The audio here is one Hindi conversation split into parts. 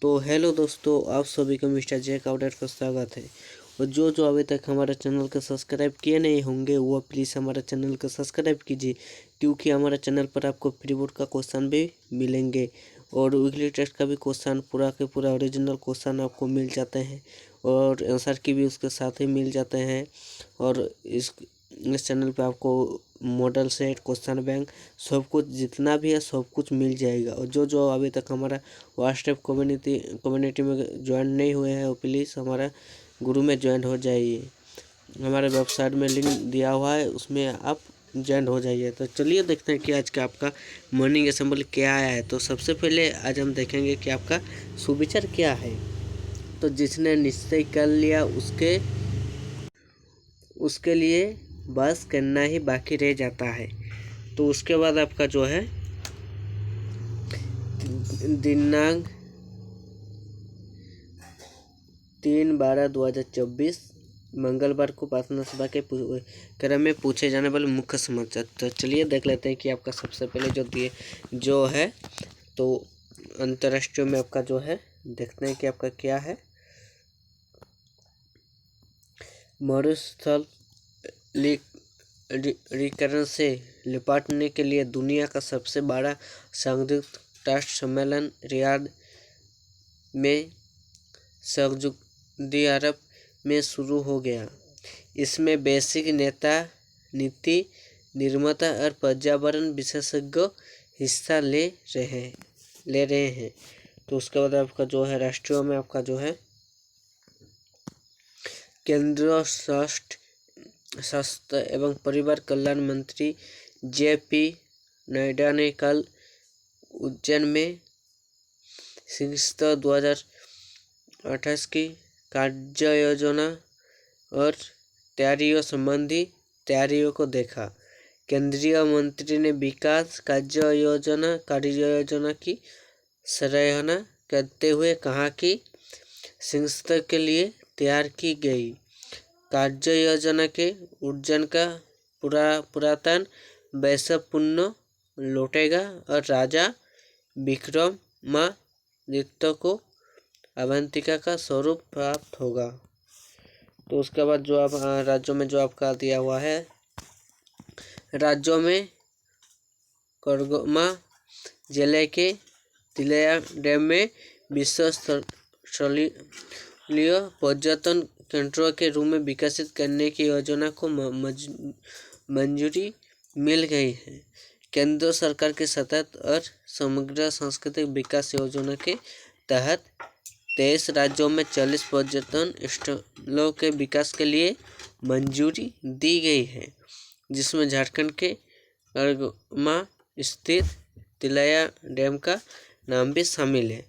तो हेलो दोस्तों, आप सभी को मिस्टर जे काउडर का स्वागत है। और जो अभी तक हमारे चैनल को सब्सक्राइब किए नहीं होंगे वो प्लीज़ हमारे चैनल को सब्सक्राइब कीजिए, क्योंकि हमारे चैनल पर आपको प्री बोर्ड का क्वेश्चन भी मिलेंगे और वीकली टेस्ट का भी क्वेश्चन पूरा के पूरा ओरिजिनल क्वेश्चन आपको मिल जाते हैं और आंसर की भी उसके साथ ही मिल जाते हैं। और इस चैनल पे आपको मॉडल सेट, क्वेश्चन बैंक, सब कुछ जितना भी है सब कुछ मिल जाएगा। और जो अभी तक हमारा व्हाट्सएप कम्युनिटी में ज्वाइन नहीं हुए हैं वो प्लीज़ हमारा ग्रुप में ज्वाइन हो जाइए। हमारे वेबसाइट में लिंक दिया हुआ है, उसमें आप ज्वाइन हो जाइए। तो चलिए देखते हैं कि आज का आपका मॉर्निंग असेंबली क्या आया है। तो सबसे पहले आज हम देखेंगे कि आपका सुविचार क्या है। तो जिसने निश्चय कर लिया उसके लिए बस करना ही बाकी रह जाता है। तो उसके बाद आपका जो है दिनांक 3/12/2024 मंगलवार को प्रार्थना सभा के क्रम में पूछे जाने वाले मुख्य समाचार। तो चलिए देख लेते हैं कि आपका सबसे पहले जो है तो अंतर्राष्ट्रीय में आपका जो है देखते हैं कि आपका क्या है। मरुस्थलीकरण से निपटने के लिए दुनिया का सबसे बड़ा संयुक्त राष्ट्र सम्मेलन रियाद में सऊदी अरब में शुरू हो गया। इसमें वैश्विक नेता, नीति निर्माता और पर्यावरण विशेषज्ञ हिस्सा ले रहे हैं। तो उसके बाद आपका जो है राष्ट्रीय में आपका जो है केंद्रीय स्वास्थ्य एवं परिवार कल्याण मंत्री JP नड्डा ने कल उज्जैन में सिंगस्त 2028 की कार्य योजना और तैयारियों संबंधी तैयारियों को देखा। केंद्रीय मंत्री ने विकास कार्य योजना की सराहना करते हुए कहा कि सिंगस्त के लिए तैयार की गई कार्य योजना के उज्जैन का पुरातन वैभव पुनः लौटेगा और राजा विक्रमादित्य को अवंतिका का स्वरूप प्राप्त होगा। तो उसके बाद जो आप राज्यों में जो आपका दिया हुआ है, राज्यों में कोडरमा जिले के तिलैया डैम में विश्व स्तरीय पर्यटन केंद्रों के रूप में विकसित करने की योजना को मंजूरी मिल गई है। केंद्र सरकार की सतत और समग्र सांस्कृतिक विकास योजना के तहत 23 राज्यों में 40 पर्यटन स्थलों के विकास के लिए मंजूरी दी गई है, जिसमें झारखंड के कोडरमा स्थित तिलैया डैम का नाम भी शामिल है।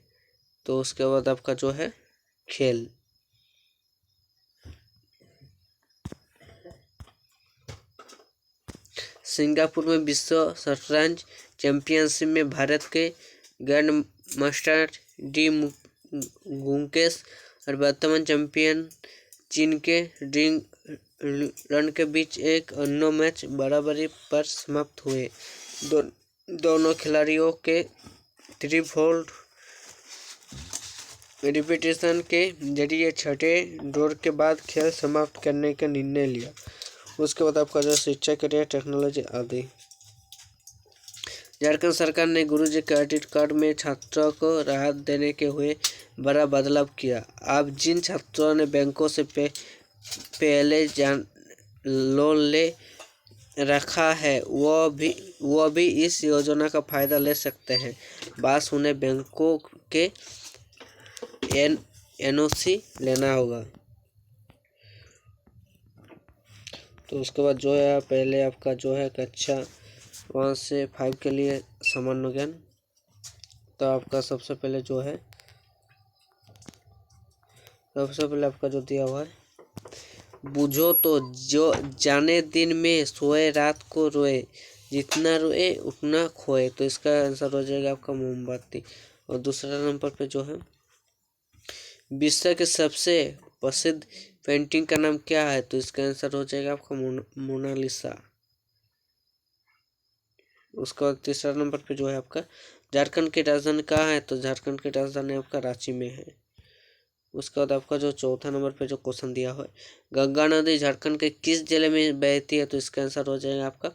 तो उसके बाद आपका जो है खेल, सिंगापुर में विश्व शतरंज चैंपियनशिप में भारत के ग्रैंड मास्टर डी गुकेश और वर्तमान चैंपियन चीन के रिंग लन के बीच एक अन्य मैच बराबरी पर समाप्त हुए। दोनों खिलाड़ियों के 3-4 रिपीटेशन के जरिए छठे दौर के बाद खेल समाप्त करने का निर्णय लिया। उसके बाद आपका जो शिक्षा, करियर, टेक्नोलॉजी आदि। झारखंड सरकार ने गुरुजी क्रेडिट कार्ड में छात्रों को राहत देने के हुए बड़ा बदलाव किया। अब जिन छात्रों ने बैंकों से पहले लोन ले रखा है वो भी इस योजना का फायदा ले सकते हैं। बस उन्हें बैंकों के NOC लेना होगा। तो उसके बाद जो है पहले आपका जो है कक्षा 1 से 5 के लिए सामान्य ज्ञान। तो आपका सबसे पहले आपका जो दिया हुआ है, बुझो तो जो जाने दिन में सोए रात को रोए, जितना रोए उतना खोए। तो इसका आंसर हो जाएगा आपका मोमबत्ती। और दूसरा नंबर पे जो है विश्व के सबसे प्रसिद्ध पेंटिंग का नाम क्या है। तो इसका आंसर हो जाएगा आपका मोनालिसा। उसका तीसरा नंबर पे जो है आपका झारखंड की राजधानी कहाँ है? तो झारखंड की राजधानी आपका रांची में है। उसके बाद आपका जो चौथा नंबर पे जो क्वेश्चन दिया हुआ है, गंगा नदी झारखंड के किस जिले में बहती है? तो इसका आंसर हो जाएगा आपका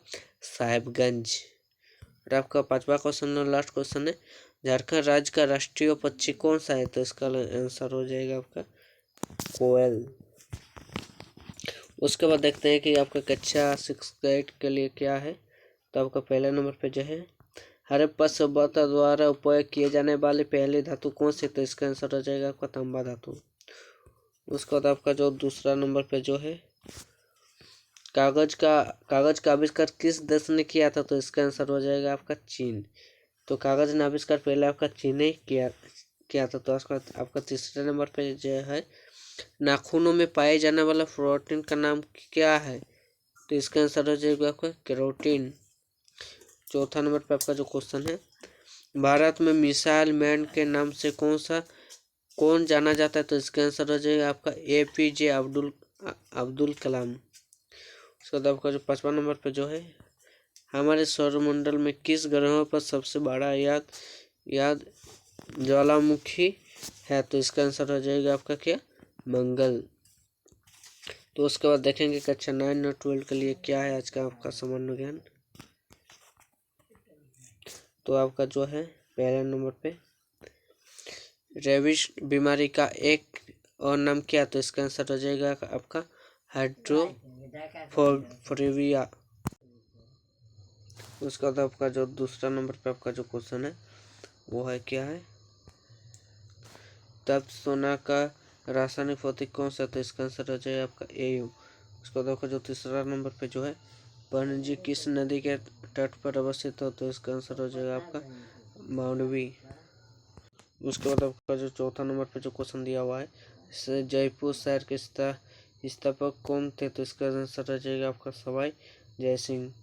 साहेबगंज। और आपका पांचवा क्वेश्चन और लास्ट क्वेश्चन है, झारखंड राज्य का राष्ट्रीय पक्षी कौन सा है? तो इसका आंसर हो जाएगा आपका कोयल। उसके बाद देखते हैं कि आपका कक्षा 6 के लिए क्या है। तो आपका पहले नंबर पे जो है, हड़प्पा सभ्यता द्वारा उपयोग किए जाने वाली पहली धातु कौन सी? तो इसका आंसर हो जाएगा आपका तांबा धातु। उसके बाद आपका जो दूसरा नंबर पे जो है, कागज का आविष्कार किस देश ने किया था? तो इसका आंसर हो जाएगा आपका चीन। तो कागज ने आविष्कार पहले आपका चीन ने किया था। तो आपका तीसरे नंबर पे जो है, नाखूनों में पाए जाने वाला प्रोटीन का नाम क्या है? तो इसका आंसर हो जाएगा आपका केरोटीन। चौथा नंबर पे आपका जो क्वेश्चन है, भारत में मिसाइल मैन के नाम से कौन जाना जाता है? तो इसका आंसर हो जाएगा आपका APJ अब्दुल कलाम। उसके बाद आपका जो पांचवा नंबर पे जो है, हमारे सौरमंडल में किस ग्रहों पर सबसे बड़ा याद ज्वालामुखी है? तो इसका आंसर हो जाएगा आपका क्या, मंगल। तो उसके बाद देखेंगे कक्षा 9 और 12 के लिए क्या है आज का आपका सामान्य ज्ञान। तो आपका जो है पहले नंबर पे, रेबीज बीमारी का एक और नाम क्या? तो इसका आंसर हो जाएगा आपका हाइड्रोफोबिया। उसके बाद आपका जो दूसरा नंबर पे आपका जो क्वेश्चन है वो है क्या है, तब सोना का रासायनिक भौतिक कौन सा? तो इसका आंसर हो जाएगा आपका AU। उसके बाद आपका जो तीसरा नंबर पे जो है, पणजी किस नदी के तट पर अवस्थित हो? तो इसका आंसर हो जाएगा आपका मांडवी। उसके बाद आपका जो चौथा नंबर पे जो क्वेश्चन दिया हुआ है, जयपुर शहर के स्थापक कौन थे? तो इसका आंसर हो जाएगा आपका सवाई जय सिंह।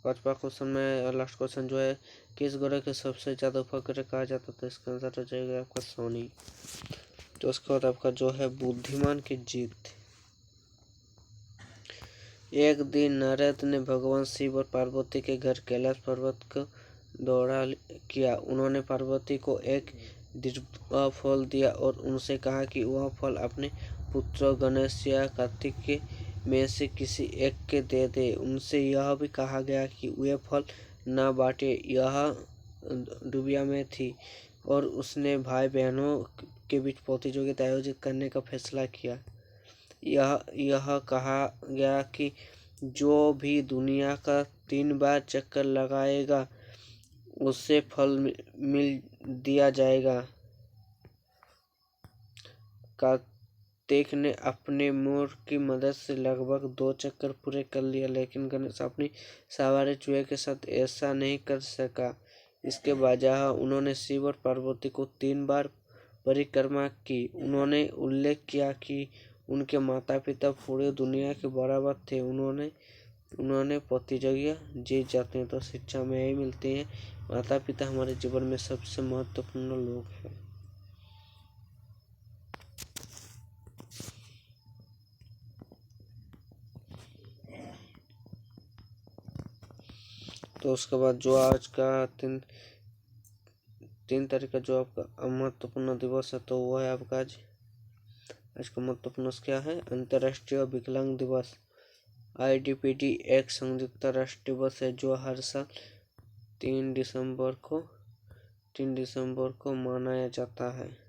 पांचवा क्वेश्चन में लास्ट क्वेश्चन जो है, किस ग्रह के सबसे ज्यादा उपग्रह कहा जाता है? तो इसका आंसर हो जाएगा आपका सोनी। तो उसके बाद आपका जो है बुद्धिमान की जीत। एक दिन नारद ने भगवान शिव और पार्वती के घर कैलाश पर्वत को दौरा किया। उन्होंने पार्वती को एक दिव्य फल दिया और उनसे कहा कि वह फल अपने पुत्रों गणेश या कार्तिक में से किसी एक के दे दे। उनसे यह भी कहा गया कि वे फल न बांटे। यह दुबिया में थी और उसने भाई बहनों के बीच प्रतियोगिता आयोजित करने का फैसला किया। यह कहा गया कि जो भी दुनिया का 3 बार चक्कर लगाएगा उसे फल मिल दिया जाएगा। कार्तिक ने अपने मोर की मदद से लगभग 2 चक्कर पूरे कर लिया, लेकिन गणेश अपनी सवारी चूहे के साथ ऐसा नहीं कर सका। इसके बजाय उन्होंने शिव और पार्वती को 3 बार परिक्रमा की। उन्होंने उल्लेख किया कि उनके माता पिता पूरी दुनिया के बराबर थे। उन्होंने प्रतियोगिता जीत जाते हैं। तो शिक्षा में यही मिलती है, माता पिता हमारे जीवन में सबसे महत्वपूर्ण लोग हैं। तो उसके बाद जो आज का 3 तारीख का जो आपका महत्वपूर्ण दिवस है, तो वो है आपका आज का महत्वपूर्ण क्या है, अंतर्राष्ट्रीय विकलांग दिवस। IDPD एक संयुक्त राष्ट्र दिवस है जो हर साल 3 दिसंबर को मनाया जाता है।